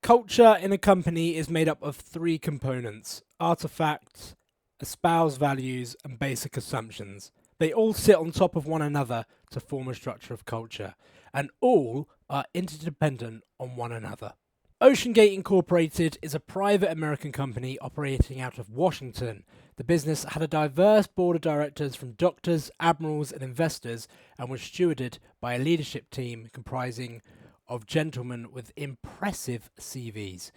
Culture in a company is made up of three components: artifacts, espoused values, and basic assumptions. They all sit on top of one another to form a structure of culture, and all are interdependent on one another. OceanGate Incorporated is a private American company operating out of Washington. The business had a diverse board of directors from doctors, admirals, and investors, and was stewarded by a leadership team comprising of gentlemen with impressive CVs.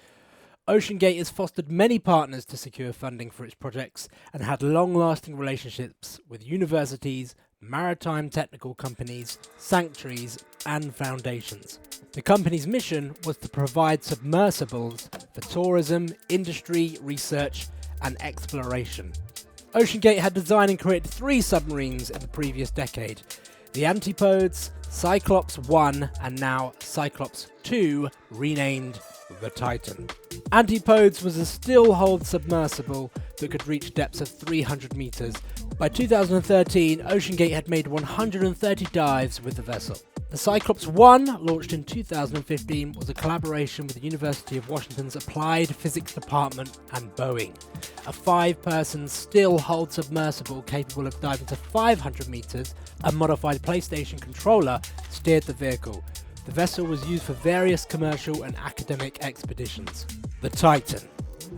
OceanGate has fostered many partners to secure funding for its projects and had long-lasting relationships with universities, maritime technical companies, sanctuaries, and foundations. The company's mission was to provide submersibles for tourism, industry, research, and exploration. OceanGate had designed and created 3 submarines in the previous decade: the Antipodes, Cyclops 1, and now Cyclops 2, renamed the Titan. Antipodes was a still-hold submersible that could reach depths of 300 meters. By 2013, OceanGate had made 130 dives with the vessel. The Cyclops 1, launched in 2015, was a collaboration with the University of Washington's Applied Physics Department and Boeing. A 5-person still-hold submersible capable of diving to 500 meters, a modified PlayStation controller steered the vehicle. The vessel was used for various commercial and academic expeditions. The Titan,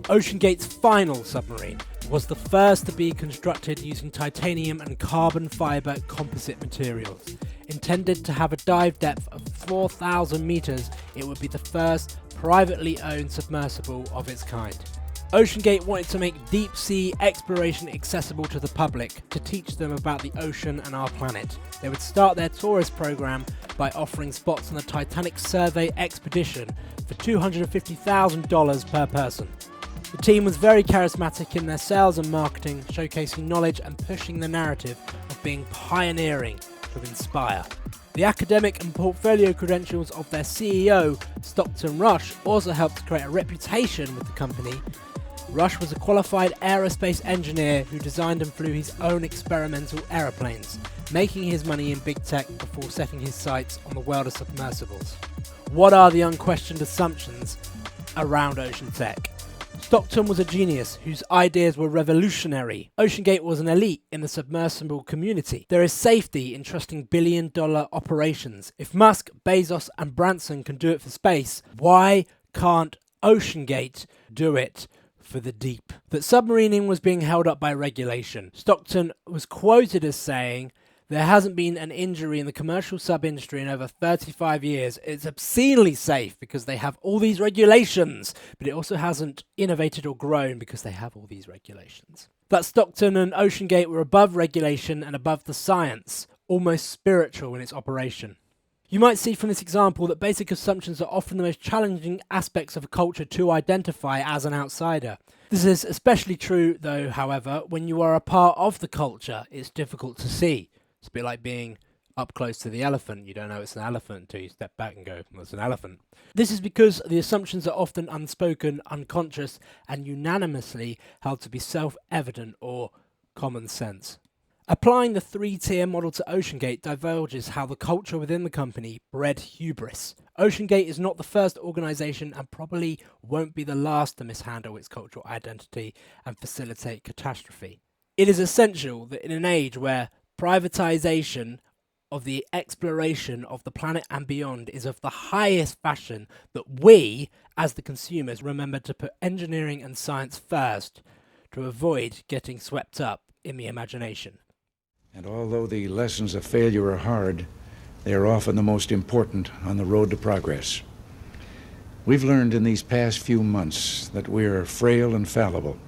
OceanGate's final submarine, was the first to be constructed using titanium and carbon fiber composite materials. Intended to have a dive depth of 4,000 meters, it would be the first privately owned submersible of its kind. OceanGate wanted to make deep-sea exploration accessible to the public, to teach them about the ocean and our planet. They would start their tourist program by offering spots on the Titanic survey expedition for $250,000 per person. The team was very charismatic in their sales and marketing, showcasing knowledge and pushing the narrative of being pioneering to inspire. The academic and portfolio credentials of their CEO, Stockton Rush, also helped to create a reputation with the company. Rush was a qualified aerospace engineer who designed and flew his own experimental aeroplanes, making his money in big tech before setting his sights on the world of submersibles. What are the unquestioned assumptions around ocean tech? Stockton was a genius whose ideas were revolutionary. OceanGate was an elite in the submersible community. There is safety in trusting billion-dollar operations. If Musk, Bezos, and Branson can do it for space, why can't OceanGate do it for the deep? That submarining was being held up by regulation. Stockton was quoted as saying, "There hasn't been an injury in the commercial sub-industry in over 35 years. It's obscenely safe because they have all these regulations, but it also hasn't innovated or grown because they have all these regulations." That Stockton and OceanGate were above regulation and above the science, almost spiritual in its operation. You might see from this example that basic assumptions are often the most challenging aspects of a culture to identify as an outsider. This is especially true, though, however, when you are a part of the culture, it's difficult to see. It's a bit like being up close to the elephant. You don't know it's an elephant until you step back and go, well, it's an elephant. This is because the assumptions are often unspoken, unconscious, and unanimously held to be self-evident or common sense. Applying the 3-tier model to OceanGate divulges how the culture within the company bred hubris. OceanGate is not the first organisation and probably won't be the last to mishandle its cultural identity and facilitate catastrophe. It is essential that in an age where privatization of the exploration of the planet and beyond is of the highest fashion, that we, as the consumers, remember to put engineering and science first to avoid getting swept up in the imagination. And although the lessons of failure are hard, they are often the most important on the road to progress. We've learned in these past few months that we are frail and fallible,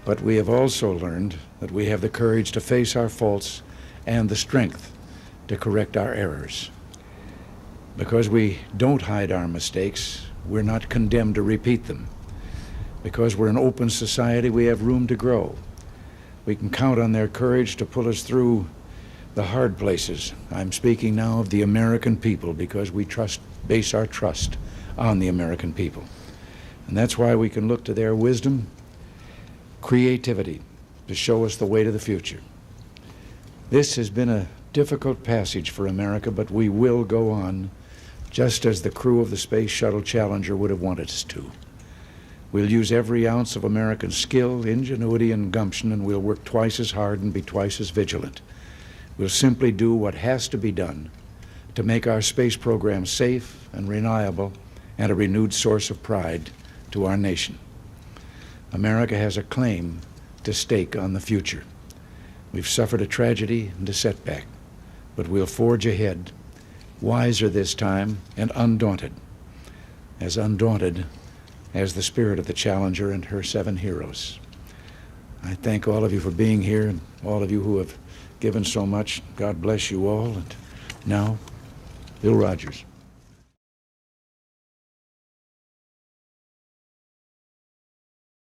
but we have also learned that we have the courage to face our faults and the strength to correct our errors. Because we don't hide our mistakes, we're not condemned to repeat them. Because we're an open society, we have room to grow. We can count on their courage to pull us through the hard places. I'm speaking now of the American people, because we base our trust on the American people. And that's why we can look to their wisdom, creativity, to show us the way to the future. This has been a difficult passage for America, but we will go on just as the crew of the Space Shuttle Challenger would have wanted us to. We'll use every ounce of American skill, ingenuity, and gumption, and we'll work twice as hard and be twice as vigilant. We'll simply do what has to be done to make our space program safe and reliable and a renewed source of pride to our nation. America has a claim to stake on the future. We've suffered a tragedy and a setback, but we'll forge ahead, wiser this time and undaunted as the spirit of the Challenger and her 7 heroes. I thank all of you for being here and all of you who have given so much. God bless you all. And now, Bill Rogers.